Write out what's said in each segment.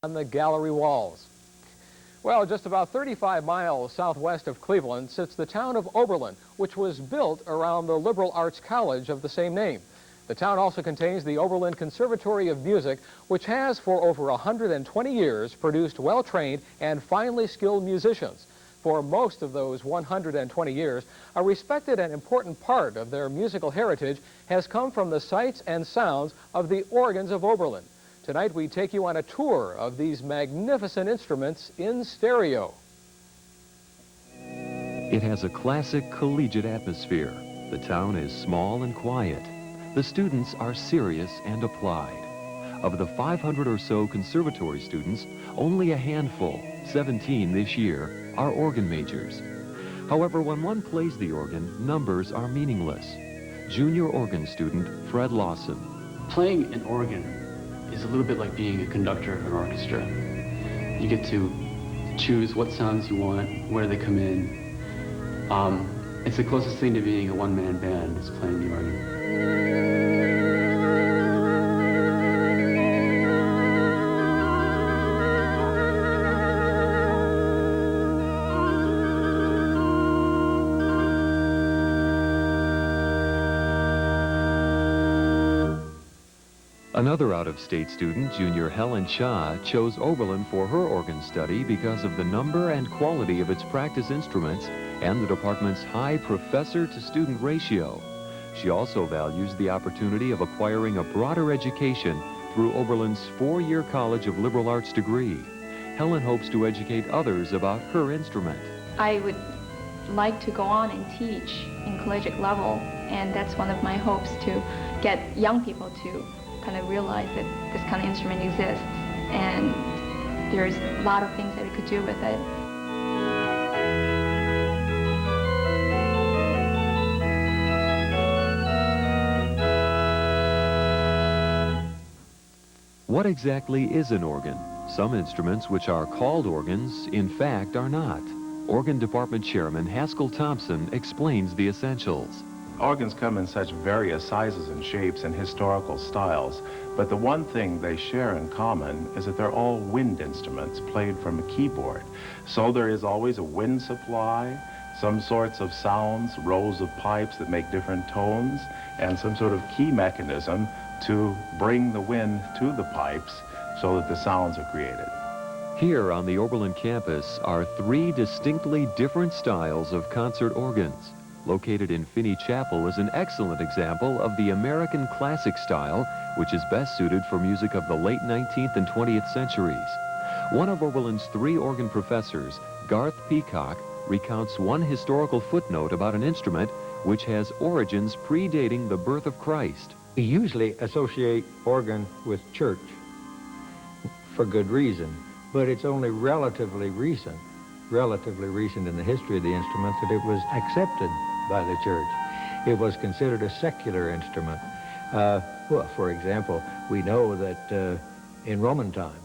on the gallery walls. Well, just about 35 miles southwest of Cleveland sits the town of Oberlin, which was built around the liberal arts college of the same name. The town also contains the Oberlin Conservatory of Music, which has for over 120 years produced well-trained and finely skilled musicians. For most of those 120 years, a respected and important part of their musical heritage has come from the sights and sounds of the organs of Oberlin. Tonight we take you on a tour of these magnificent instruments in stereo. It has a classic collegiate atmosphere. The town is small and quiet. The students are serious and applied. Of the 500 or so conservatory students, only a handful, 17 this year, are organ majors. However, when one plays the organ, numbers are meaningless. Junior organ student Fred Lawson. Playing an organ is a little bit like being a conductor of an orchestra. You get to choose what sounds you want, where they come in. It's the closest thing to being a one-man band is playing the organ. Another out-of-state student, junior Helen Shaw, chose Oberlin for her organ study because of the number and quality of its practice instruments and the department's high professor-to-student ratio. She also values the opportunity of acquiring a broader education through Oberlin's 4-year College of Liberal Arts degree. Helen hopes to educate others about her instrument. I would like to go on and teach in collegiate level, and that's one of my hopes, to get young people to kind of realize that this kind of instrument exists, and there's a lot of things that we could do with it. What exactly is an organ? Some instruments which are called organs, in fact, are not. Organ Department Chairman Haskell Thompson explains the essentials. Organs come in such various sizes and shapes and historical styles, but the one thing they share in common is that they're all wind instruments played from a keyboard. So there is always a wind supply, some sorts of sounds, rows of pipes that make different tones, and some sort of key mechanism to bring the wind to the pipes so that the sounds are created. Here on the Oberlin campus are 3 distinctly different styles of concert organs. Located in Finney Chapel is an excellent example of the American classic style, which is best suited for music of the late 19th and 20th centuries. One of Oberlin's 3 organ professors, Garth Peacock, recounts one historical footnote about an instrument which has origins predating the birth of Christ. We usually associate organ with church for good reason, but it's only relatively recent in the history of the instrument that it was accepted by the church. It was considered a secular instrument. Well, for example, we know that in Roman times,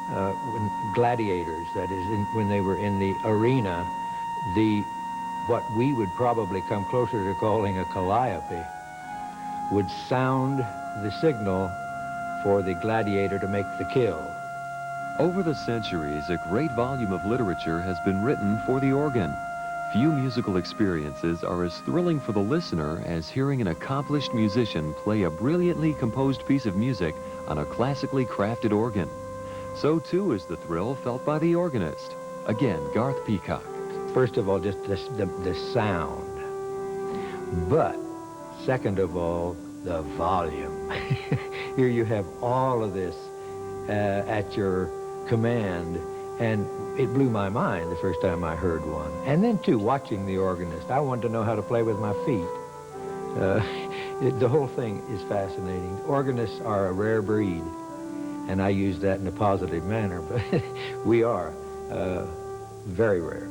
when gladiators, that is, when they were in the arena, what we would probably come closer to calling a calliope would sound the signal for the gladiator to make the kill. Over the centuries, a great volume of literature has been written for the organ. Few musical experiences are as thrilling for the listener as hearing an accomplished musician play a brilliantly composed piece of music on a classically crafted organ. So too is the thrill felt by the organist. Again, Garth Peacock. First of all, just the sound. But second of all, the volume. Here you have all of this at your command, and it blew my mind the first time I heard one. And then, too, watching the organist, I wanted to know how to play with my feet. The whole thing is fascinating. Organists are a rare breed, and I use that in a positive manner, but we are very rare.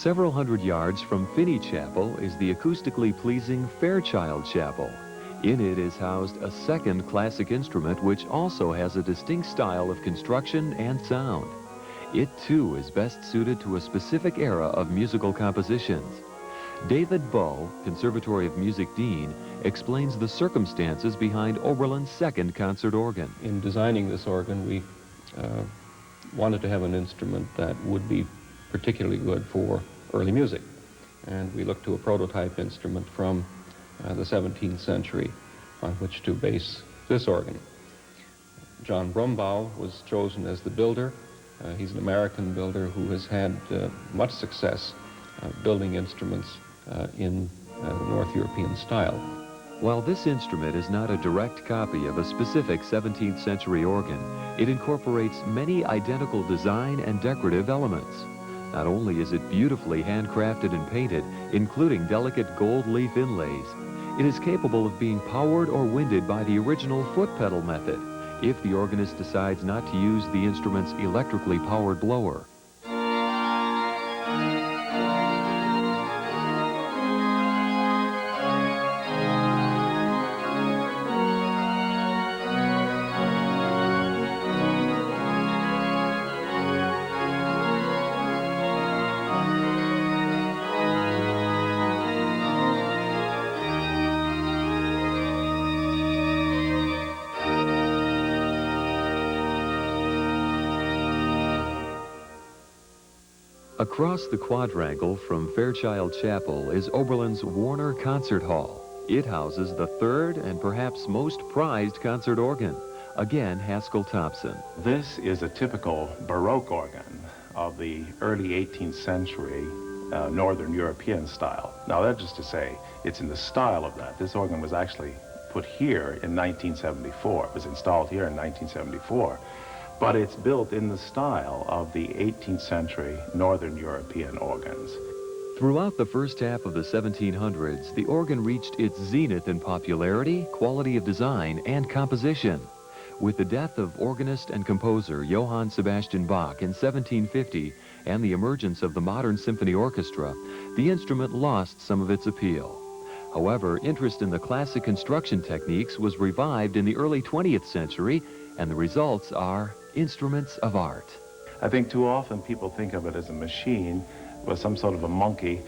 Several hundred yards from Finney Chapel is the acoustically pleasing Fairchild Chapel. In it is housed a second classic instrument which also has a distinct style of construction and sound. It too is best suited to a specific era of musical compositions. David Bowe, Conservatory of Music Dean, explains the circumstances behind Oberlin's second concert organ. In designing this organ, we wanted to have an instrument that would be particularly good for early music. And we looked to a prototype instrument from the 17th century on which to base this organ. John Brumbaugh was chosen as the builder. He's an American builder who has had much success building instruments in the North European style. While this instrument is not a direct copy of a specific 17th century organ, it incorporates many identical design and decorative elements. Not only is it beautifully handcrafted and painted, including delicate gold leaf inlays, it is capable of being powered or winded by the original foot pedal method, if the organist decides not to use the instrument's electrically powered blower. Across the quadrangle from Fairchild Chapel is Oberlin's Warner Concert Hall. It houses the third and perhaps most prized concert organ, again Haskell Thompson. This is a typical Baroque organ of the early 18th century Northern European style. Now that's just to say, it's in the style of that. This organ was actually put here in 1974. It was installed here in 1974. But it's built in the style of the 18th century Northern European organs. Throughout the first half of the 1700s, the organ reached its zenith in popularity, quality of design, and composition. With the death of organist and composer Johann Sebastian Bach in 1750 and the emergence of the modern symphony orchestra, the instrument lost some of its appeal. However, interest in the classic construction techniques was revived in the early 20th century, and the results are instruments of art. I think too often people think of it as a machine with some sort of a monkey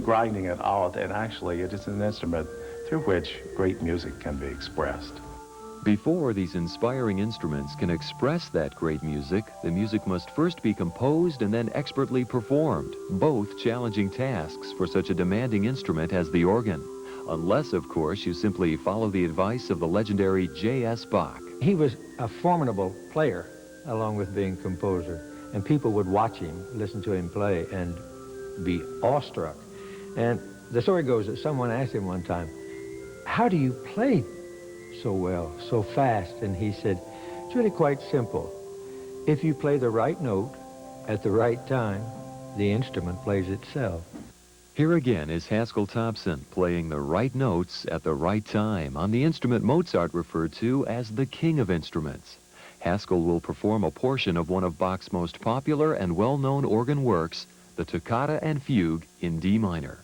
grinding it out, and actually it is an instrument through which great music can be expressed. Before these inspiring instruments can express that great music, the music must first be composed and then expertly performed, both challenging tasks for such a demanding instrument as the organ. Unless, of course, you simply follow the advice of the legendary J.S. Bach. He was a formidable player, along with being composer, and people would watch him, listen to him play, and be awestruck. And the story goes that someone asked him one time, "How do you play so well, so fast?" And he said, "It's really quite simple. If you play the right note at the right time, the instrument plays itself." Here again is Haskell Thompson playing the right notes at the right time on the instrument Mozart referred to as the king of instruments. Haskell will perform a portion of one of Bach's most popular and well-known organ works, the Toccata and Fugue in D minor.